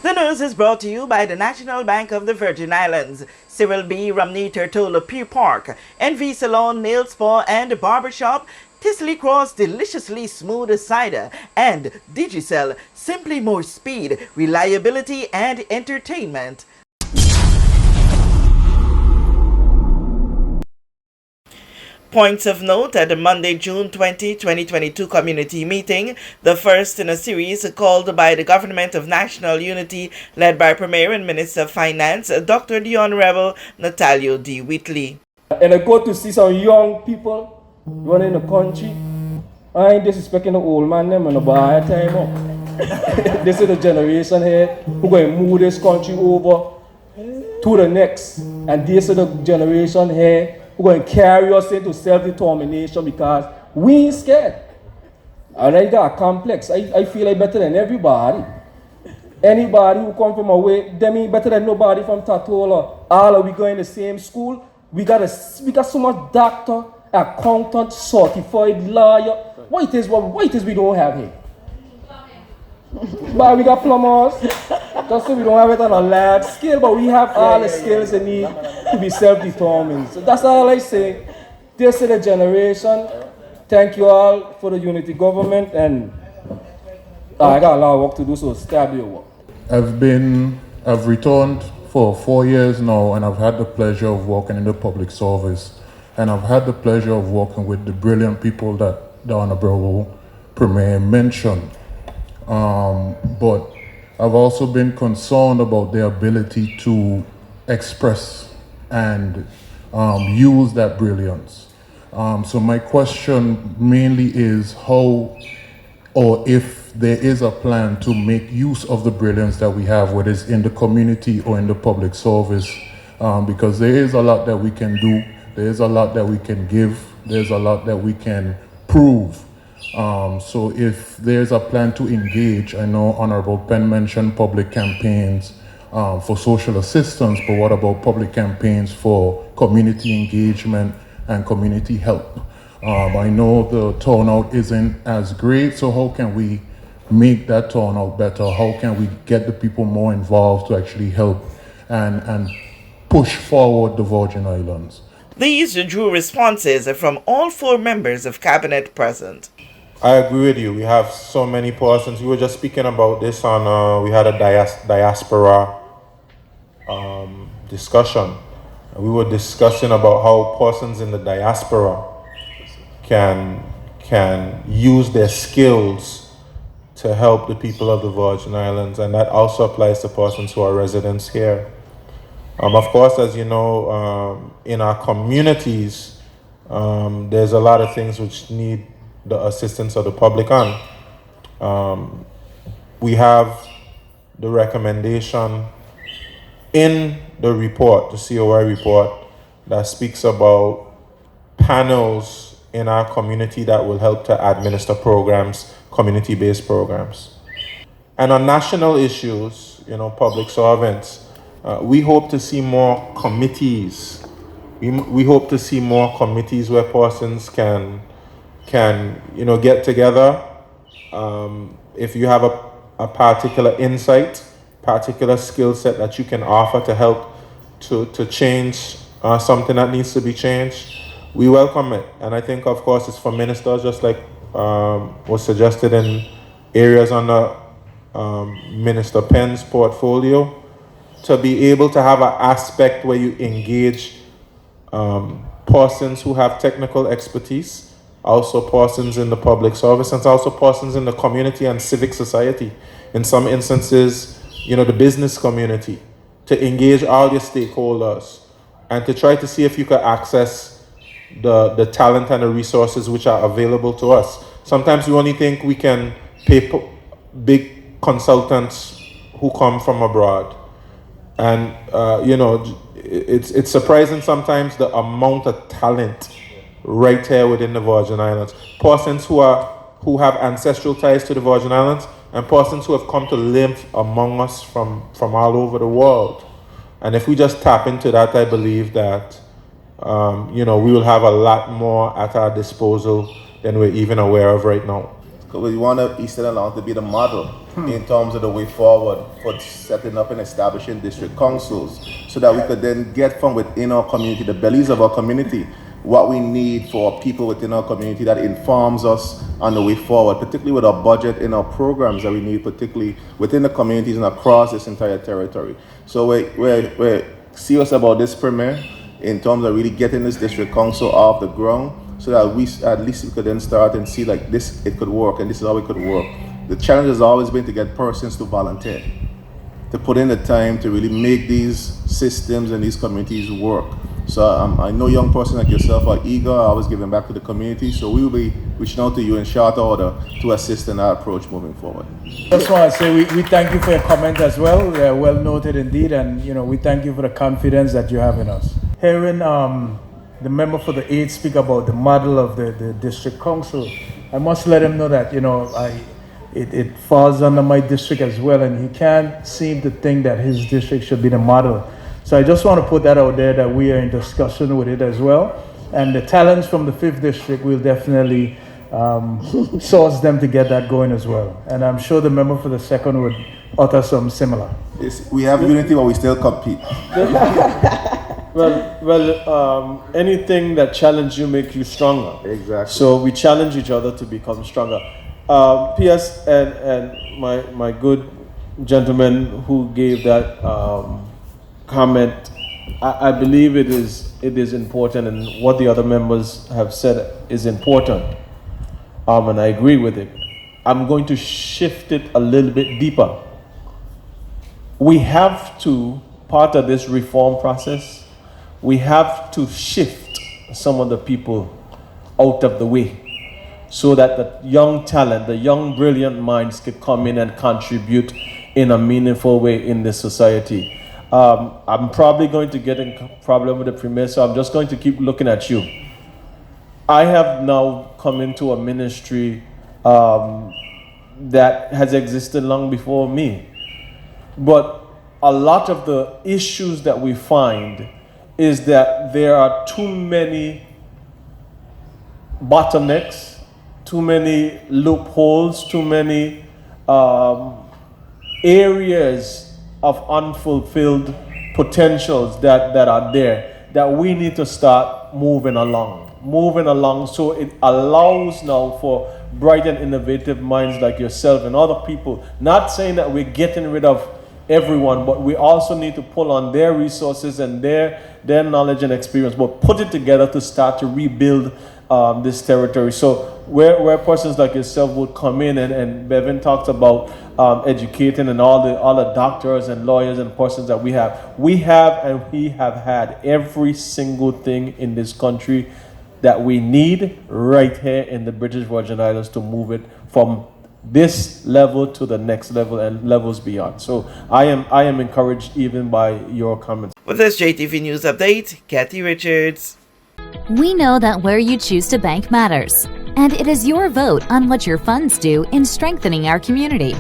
The news is brought to you by the National Bank of the Virgin Islands, Cyril B. Romney Tortola Pier Park, NV Salon, Nail Spa and Barbershop, Tisley Cross Deliciously Smooth Cider, and Digicel, simply more speed, reliability and entertainment. Points of note at the Monday, June 20, 2022 community meeting, the first in a series called by the Government of National Unity, led by Premier and Minister of Finance, Dr. the Honorable Natalio D. Whitley. And I go to see some young people running the country. I ain't disrespecting the old man, them and buy time up. This is the generation here who going to move this country over to the next. And this is the generation here who going to carry us into self-determination because we ain't scared. And I got a complex. I feel like better than everybody. Anybody who come from away, them ain't better than nobody from Tortola. All of we going to the same school. We got so much doctor, accountant, certified lawyer. What it is we don't have here? But we got plumbers. Just so we don't have it on a large scale, but we have all the skills they need to be self-determined. So that's all I say. This is the generation. Thank you all for the unity government, and I got a lot of work to do, so stab your work. I've returned for 4 years now, and I've had the pleasure of working in the public service, and I've had the pleasure of working with the brilliant people that the Honorable Premier mentioned. But I've also been concerned about their ability to express and use that brilliance. So my question mainly is how, or if there is a plan to make use of the brilliance that we have, whether it's in the community or in the public service, because there is a lot that we can do, there is a lot that we can give, there's a lot that we can prove. So if there's a plan to engage, I know Honorable Penn mentioned public campaigns for social assistance, but what about public campaigns for community engagement and community help? I know the turnout isn't as great, so how can we make that turnout better? How can we get the people more involved to actually help and push forward the Virgin Islands? These drew responses from all 4 members of Cabinet present. I agree with you. We have so many persons. We were just speaking about this on, we had a diaspora discussion. We were discussing about how persons in the diaspora can use their skills to help the people of the Virgin Islands, and that also applies to persons who are residents here. Of course, as you know, in our communities, there's a lot of things which need the assistance of the public on. We have the recommendation in the report, the COI report, that speaks about panels in our community that will help to administer programs, community-based programs. And on national issues, public servants, we hope to see more committees. We hope to see more committees where persons can get together. If you have a particular insight, particular skill set that you can offer to help to change something that needs to be changed, we welcome it. And I think, of course, it's for ministers, just like was suggested in areas under Minister Penn's portfolio, to be able to have an aspect where you engage persons who have technical expertise, also persons in the public service, and also persons in the community and civic society. In some instances, the business community, to engage all your stakeholders and to try to see if you can access the talent and the resources which are available to us. Sometimes we only think we can pay big consultants who come from abroad. And, it's surprising sometimes the amount of talent right here within the Virgin Islands. Persons who have ancestral ties to the Virgin Islands, and persons who have come to live among us from all over the world. And if we just tap into that, I believe that, we will have a lot more at our disposal than we're even aware of right now. Because we want Eastern Island to be the model in terms of the way forward for setting up and establishing district councils, so that we could then get from within our community, the bellies of our community, what we need for people within our community that informs us on the way forward, particularly with our budget and our programs that we need, particularly within the communities and across this entire territory. So we're serious about this premiere in terms of really getting this district council off the ground, so that we at least we could then start and see like this, it could work, and this is how it could work. The challenge has always been to get persons to volunteer, to put in the time to really make these systems and these communities work. So I know young persons like yourself are eager, always giving back to the community, so we will be reaching out to you in short order to assist in our approach moving forward. Just want to say we thank you for your comment as well. Well noted indeed, and we thank you for the confidence that you have in us. Hearing the member for the 8th speak about the model of the district council, I must let him know that it falls under my district as well, and he can't seem to think that his district should be the model. So I just want to put that out there, that we are in discussion with it as well. And the talents from the 5th district, will definitely source them to get that going as well. And I'm sure the member for the 2nd would utter some similar. We have unity, but we still compete. Well, anything that challenges you makes you stronger. Exactly. So we challenge each other to become stronger. P.S. and my good gentleman who gave that comment, I believe it is important, and what the other members have said is important, and I agree with it. I'm going to shift it a little bit deeper. We have to, part of this reform process, we have to shift some of the people out of the way, so that the young talent, the young brilliant minds could come in and contribute in a meaningful way in this society. I'm probably going to get in problem with the premier, so I'm just going to keep looking at you. I have now come into a ministry that has existed long before me. But a lot of the issues that we find is that there are too many bottlenecks, too many loopholes, too many areas of unfulfilled potentials that are there, that we need to start moving along, so it allows now for bright and innovative minds like yourself and other people. Not saying that we're getting rid of everyone, but we also need to pull on their resources and their knowledge and experience, but put it together to start to rebuild this territory. So where persons like yourself would come in, and Bevan talked about educating and all the doctors and lawyers and persons that we have had every single thing in this country that we need right here in the British Virgin Islands to move it from this level to the next level and levels beyond. So I am encouraged even by your comments. With this JTV News Update, Kathy Richards. We know that where you choose to bank matters, and it is your vote on what your funds do in strengthening our community.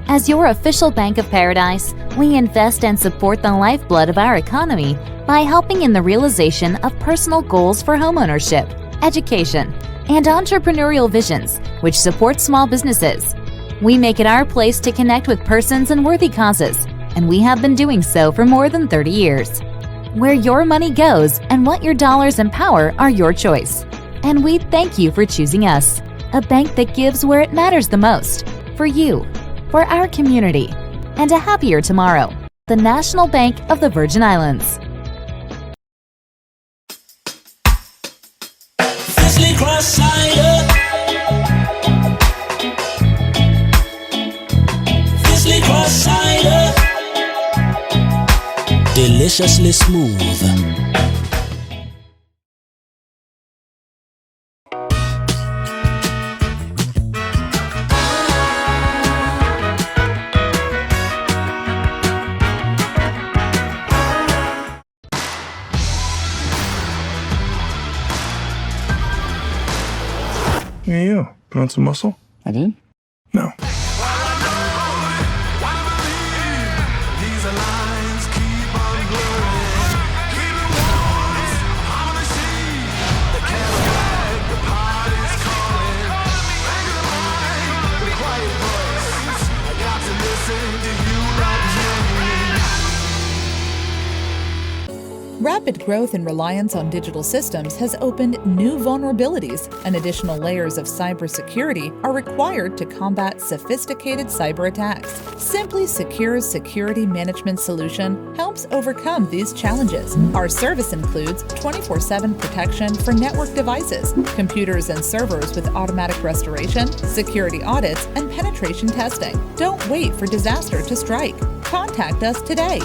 As your official Bank of Paradise, we invest and support the lifeblood of our economy by helping in the realization of personal goals for homeownership, education, and entrepreneurial visions, which support small businesses. We make it our place to connect with persons and worthy causes, and we have been doing so for more than 30 years. Where your money goes and what your dollars empower are your choice. And we thank you for choosing us, a bank that gives where it matters the most, for you, for our community, and a happier tomorrow. The National Bank of the Virgin Islands. Fizzly Cross Cider. Fizzly Cross Cider. Deliciously smooth. Hey, you. Put on some muscle? I did? No. Rapid growth and reliance on digital systems has opened new vulnerabilities, and additional layers of cybersecurity are required to combat sophisticated cyber attacks. Simply Secure's security management solution helps overcome these challenges. Our service includes 24/7 protection for network devices, computers and servers with automatic restoration, security audits, and penetration testing. Don't wait for disaster to strike. Contact us today.